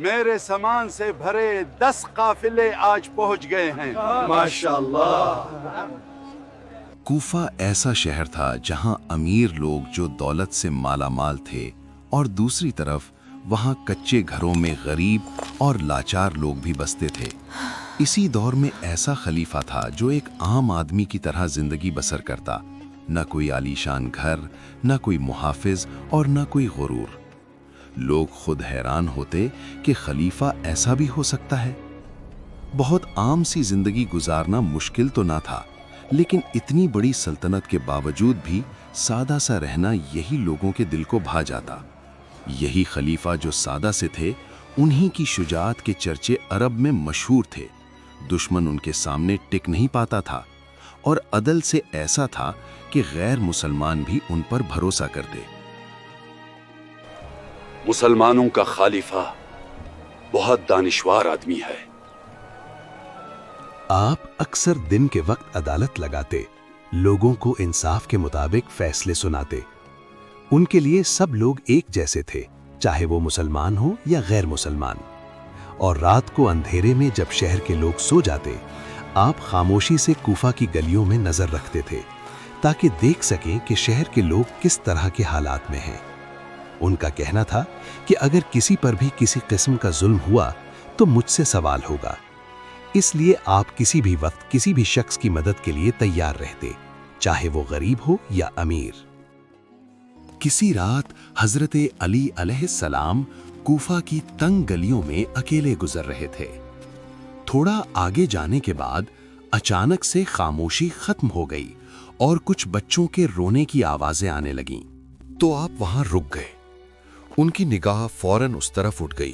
میرے سامان سے بھرے 10 قافلے آج پہنچ گئے ہیں۔ ماشاءاللہ۔ کوفہ ایسا شہر تھا جہاں امیر لوگ جو دولت سے مالا مال تھے اور دوسری طرف وہاں کچے گھروں میں غریب اور لاچار لوگ بھی بستے تھے۔ اسی دور میں ایسا خلیفہ تھا جو ایک عام آدمی کی طرح زندگی بسر کرتا، نہ کوئی عالیشان گھر، نہ کوئی محافظ اور نہ کوئی غرور۔ لوگ خود حیران ہوتے کہ خلیفہ ایسا بھی ہو سکتا ہے۔ بہت عام سی زندگی گزارنا مشکل تو نہ تھا، لیکن اتنی بڑی سلطنت کے باوجود بھی سادہ سا رہنا یہی لوگوں کے دل کو بھا جاتا۔ یہی خلیفہ جو سادہ سے تھے، انہی کی شجاعت کے چرچے عرب میں مشہور تھے۔ دشمن ان کے سامنے ٹک نہیں پاتا تھا، اور عدل سے ایسا تھا کہ غیر مسلمان بھی ان پر بھروسہ کرتے۔ مسلمانوں کا خلیفہ بہت دانشور آدمی ہے۔ آپ اکثر دن کے وقت عدالت لگاتے، لوگوں کو انصاف کے مطابق فیصلے سناتے۔ ان کے لیے سب لوگ ایک جیسے تھے، چاہے وہ مسلمان ہو یا غیر مسلمان۔ اور رات کو اندھیرے میں جب شہر کے لوگ سو جاتے، آپ خاموشی سے کوفہ کی گلیوں میں نظر رکھتے تھے تاکہ دیکھ سکیں کہ شہر کے لوگ کس طرح کے حالات میں ہیں۔ ان کا کہنا تھا کہ اگر کسی پر بھی کسی قسم کا ظلم ہوا تو مجھ سے سوال ہوگا، اس لیے آپ کسی بھی وقت کسی بھی شخص کی مدد کے لیے تیار رہتے، چاہے وہ غریب ہو یا امیر۔ کسی رات حضرت علی علیہ السلام کوفہ کی تنگ گلیوں میں اکیلے گزر رہے تھے۔ تھوڑا آگے جانے کے بعد اچانک سے خاموشی ختم ہو گئی اور کچھ بچوں کے رونے کی آوازیں آنے لگیں۔ تو آپ وہاں رک گئے۔ ان کی نگاہ فوراً اس طرف اٹھ گئی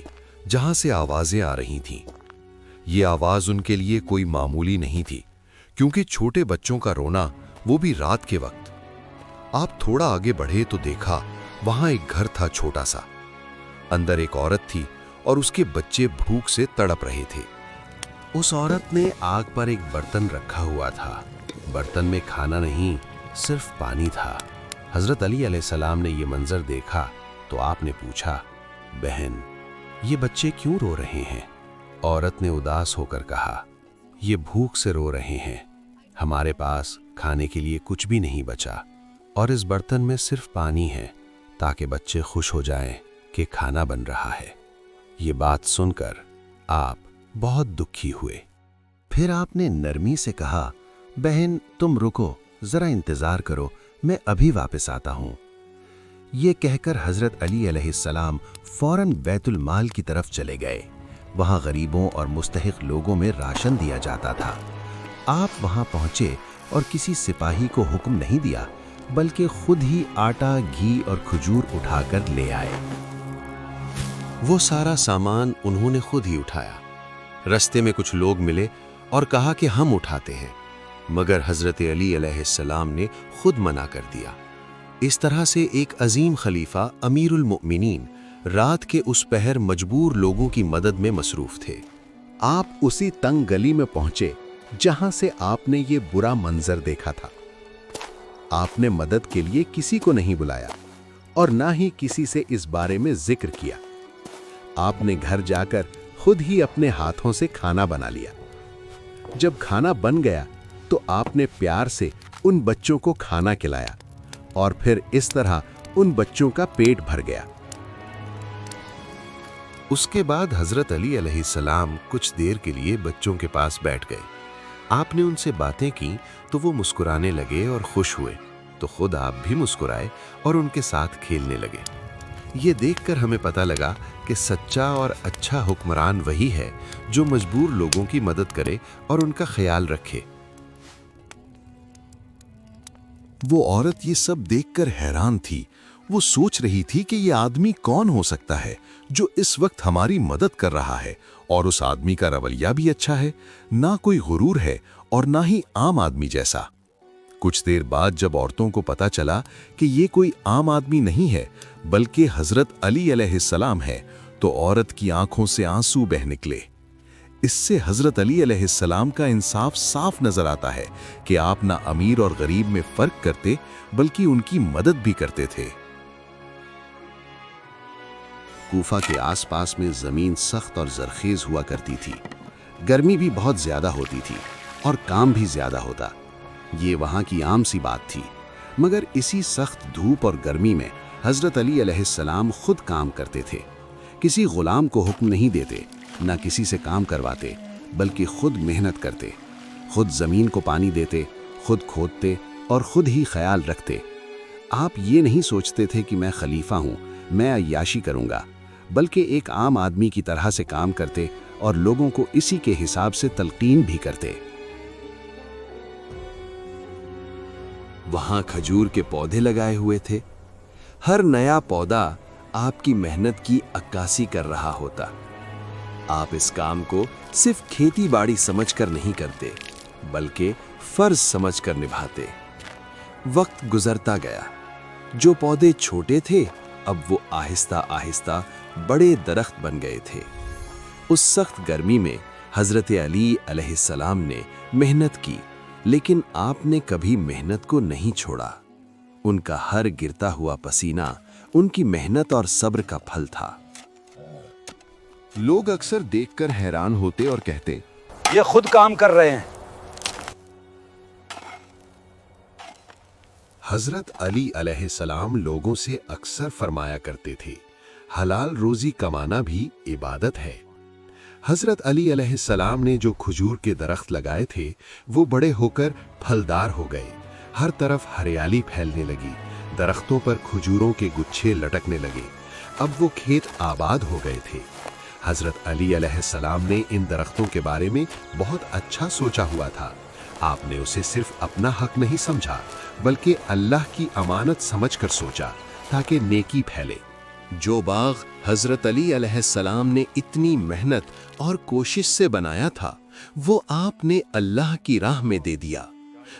جہاں سے آوازیں آ رہی تھیں۔ یہ آواز ان کے لیے کوئی معمولی نہیں تھی، کیونکہ چھوٹے بچوں کا رونا، وہ بھی رات کے وقت۔ آپ تھوڑا آگے بڑھے تو دیکھا وہاں ایک گھر تھا چھوٹا سا۔ اندر ایک عورت تھی اور اس کے بچے بھوک سے تڑپ رہے تھے۔ اس عورت نے آگ پر ایک برتن رکھا ہوا تھا۔ برتن میں کھانا نہیں، صرف پانی تھا۔ حضرت علی علیہ السلام نے یہ منظر دیکھا تو آپ نے پوچھا، بہن، یہ بچے کیوں رو رہے ہیں؟ عورت نے اداس ہو کر کہا، یہ بھوک سے رو رہے ہیں، ہمارے پاس کھانے کے لیے کچھ بھی نہیں بچا، اور اس برتن میں صرف پانی ہے تاکہ بچے خوش ہو جائیں کہ کھانا بن رہا ہے۔ یہ بات سن کر آپ بہت دکھی ہوئے۔ پھر آپ نے نرمی سے کہا، بہن تم رکو، ذرا انتظار کرو، میں ابھی واپس آتا ہوں۔ یہ کہہ کر حضرت علی علیہ السلام فوراً بیت المال کی طرف چلے گئے۔ وہاں غریبوں اور مستحق لوگوں میں راشن دیا جاتا تھا۔ آپ وہاں پہنچے اور کسی سپاہی کو حکم نہیں دیا، بلکہ خود ہی آٹا، گھی اور کھجور اٹھا کر لے آئے۔ وہ سارا سامان انہوں نے خود ہی اٹھایا۔ رستے میں کچھ لوگ ملے اور کہا کہ ہم اٹھاتے ہیں، مگر حضرت علی علیہ السلام نے خود منع کر دیا۔ اس طرح سے ایک عظیم خلیفہ امیر المؤمنین رات کے اس پہر مجبور لوگوں کی مدد میں مصروف تھے۔ آپ اسی تنگ گلی میں پہنچے جہاں سے آپ نے یہ برا منظر دیکھا تھا۔ آپ نے مدد کے لیے کسی کو نہیں بلایا اور نہ ہی کسی سے اس بارے میں ذکر کیا۔ آپ نے گھر جا کر خود ہی اپنے ہاتھوں سے کھانا بنا لیا۔ جب کھانا بن گیا تو آپ نے پیار سے ان بچوں کو کھانا کھلایا، اور پھر اس طرح ان بچوں کا پیٹ بھر گیا۔ اس کے بعد حضرت علی علیہ السلام کچھ دیر کے لیے بچوں کے پاس بیٹھ گئے۔ آپ نے ان سے باتیں کی تو وہ مسکرانے لگے اور خوش ہوئے، تو خود آپ بھی مسکرائے اور ان کے ساتھ کھیلنے لگے۔ یہ دیکھ کر ہمیں پتہ لگا کہ سچا اور اچھا حکمران وہی ہے جو مجبور لوگوں کی مدد کرے اور ان کا خیال رکھے۔ وہ عورت یہ سب دیکھ کر حیران تھی۔ وہ سوچ رہی تھی کہ یہ آدمی کون ہو سکتا ہے جو اس وقت ہماری مدد کر رہا ہے، اور اس آدمی کا رویہ بھی اچھا ہے، نہ کوئی غرور ہے اور نہ ہی عام آدمی جیسا۔ کچھ دیر بعد جب عورتوں کو پتہ چلا کہ یہ کوئی عام آدمی نہیں ہے بلکہ حضرت علی علیہ السلام ہے، تو عورت کی آنکھوں سے آنسو بہہ نکلے۔ اس سے حضرت علی علیہ السلام کا انصاف صاف نظر آتا ہے کہ آپ نہ امیر اور غریب میں فرق کرتے بلکہ ان کی مدد بھی کرتے تھے۔ کوفہ کے آس پاس میں زمین سخت اور زرخیز ہوا کرتی تھی، گرمی بھی بہت زیادہ ہوتی تھی اور کام بھی زیادہ ہوتا۔ یہ وہاں کی عام سی بات تھی، مگر اسی سخت دھوپ اور گرمی میں حضرت علی علیہ السلام خود کام کرتے تھے۔ کسی غلام کو حکم نہیں دیتے، نہ کسی سے کام کرواتے، بلکہ خود محنت کرتے، خود زمین کو پانی دیتے، خود کھودتے اور خود ہی خیال رکھتے۔ آپ یہ نہیں سوچتے تھے کہ میں خلیفہ ہوں، میں عیاشی کروں گا، بلکہ ایک عام آدمی کی طرح سے کام کرتے اور لوگوں کو اسی کے حساب سے تلقین بھی کرتے۔ وہاں کھجور کے پودے لگائے ہوئے تھے۔ ہر نیا پودا آپ کی محنت کی عکاسی کر رہا ہوتا۔ آپ اس کام کو صرف کھیتی باڑی سمجھ کر نہیں کرتے، بلکہ فرض سمجھ کر نبھاتے۔ وقت گزرتا گیا، جو پودے چھوٹے تھے اب وہ آہستہ آہستہ بڑے درخت بن گئے تھے۔ اس سخت گرمی میں حضرت علی علیہ السلام نے محنت کی، لیکن آپ نے کبھی محنت کو نہیں چھوڑا۔ ان کا ہر گرتا ہوا پسینہ ان کی محنت اور صبر کا پھل تھا۔ لوگ اکثر دیکھ کر حیران ہوتے اور کہتے، یہ خود کام کر رہے ہیں۔ حضرت علی علیہ السلام لوگوں سے اکثر فرمایا کرتے تھے، حلال روزی کمانا بھی عبادت ہے۔ حضرت علی علیہ السلام نے جو کھجور کے درخت لگائے تھے وہ بڑے ہو کر پھلدار ہو گئے، ہر طرف ہریالی پھیلنے لگی، درختوں پر کھجوروں کے گچھے لٹکنے لگے۔ اب وہ کھیت آباد ہو گئے تھے۔ حضرت علی علیہ السلام نے ان درختوں کے بارے میں بہت اچھا سوچا ہوا تھا۔ آپ نے اسے صرف اپنا حق نہیں سمجھا، بلکہ اللہ کی امانت سمجھ کر سوچا تاکہ نیکی پھیلے۔ جو باغ حضرت علی علیہ السلام نے اتنی محنت اور کوشش سے بنایا تھا، وہ آپ نے اللہ کی راہ میں دے دیا،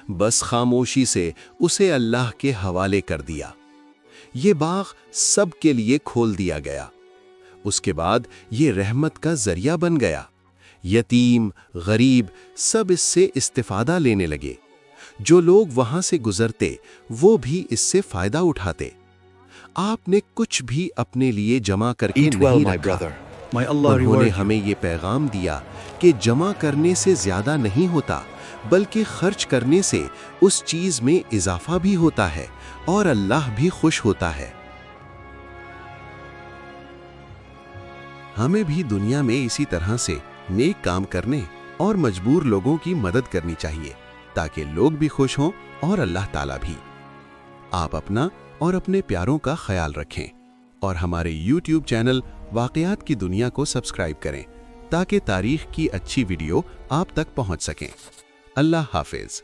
بس خاموشی سے اسے اللہ کے حوالے کر دیا۔ یہ باغ سب کے لیے کھول دیا گیا۔ اس کے بعد یہ رحمت کا ذریعہ بن گیا۔ یتیم، غریب سب اس سے استفادہ لینے لگے۔ جو لوگ وہاں سے گزرتے وہ بھی اس سے فائدہ اٹھاتے۔ آپ نے کچھ بھی اپنے لیے جمع کر کے نہیں رکھا۔ انہوں نے ہمیں یہ پیغام دیا کہ جمع کرنے سے زیادہ نہیں ہوتا، بلکہ خرچ کرنے سے اس چیز میں اضافہ بھی ہوتا ہے اور اللہ بھی خوش ہوتا ہے۔ ہمیں بھی دنیا میں اسی طرح سے نیک کام کرنے اور مجبور لوگوں کی مدد کرنی چاہیے، تاکہ لوگ بھی خوش ہوں اور اللہ تعالیٰ بھی۔ آپ اپنا اور اپنے پیاروں کا خیال رکھیں اور ہمارے YouTube چینل واقعات کی دنیا کو سبسکرائب کریں تاکہ تاریخ کی اچھی ویڈیو آپ تک پہنچ سکیں۔ اللہ حافظ۔